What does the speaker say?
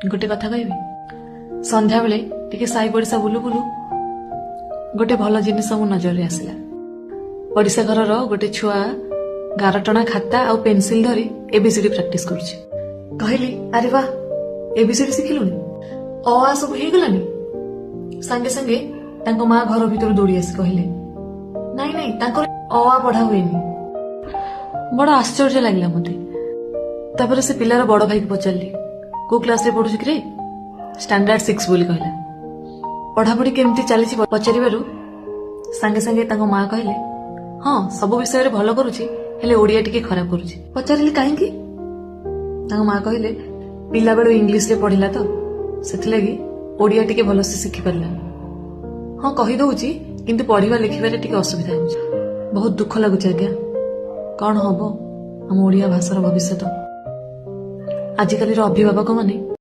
गोटे कथा कहबी संध्या बेले टिके साई पड़िशा बुलू बुलू गोटे भल जिनिस मो नजर आसला। पड़िशा घर गोटे छुआ 11 टना खाता आ पेनसिल धरी एबीसीडी प्रैक्टिस करुछि। कहली अरे वाह एबीसीडी शिखिलुनी अ आ सब हो गलानी। संगे संगे तांको माँ घर भीतर दौड़ी आसी कहले नाई नाई तांको अ आ पढ़ा हुएनी। बड़ा आश्चर्य लगला मते। तापर से पिलार बड़ भाई को पचारली को क्लास रे पढ़ुछ कि रे? स्टैंडर्ड 6 बोली कहला। पढ़ापढ़ी केमती चली पचारू सांगे सांगे तांको माँ कहले हाँ सब विषय रे भल करुछि हेले ओडिया टिके खराब करुछि। पचारिली काहेकि? तांको माँ कहले पिला बेलू इंग्लिश रे पढ़िला तो सेथिलागि ओडिया टिके भल से शिखि परला। हाँ कहि दउछि किंतु पढ़िबा लिखिबारे टिके असुविधा होछि। बहुत दुख लागुछि आज्ञा। कौन हबो हम ओडिया भाषार भविष्य? आजिकाली अभिभावक माने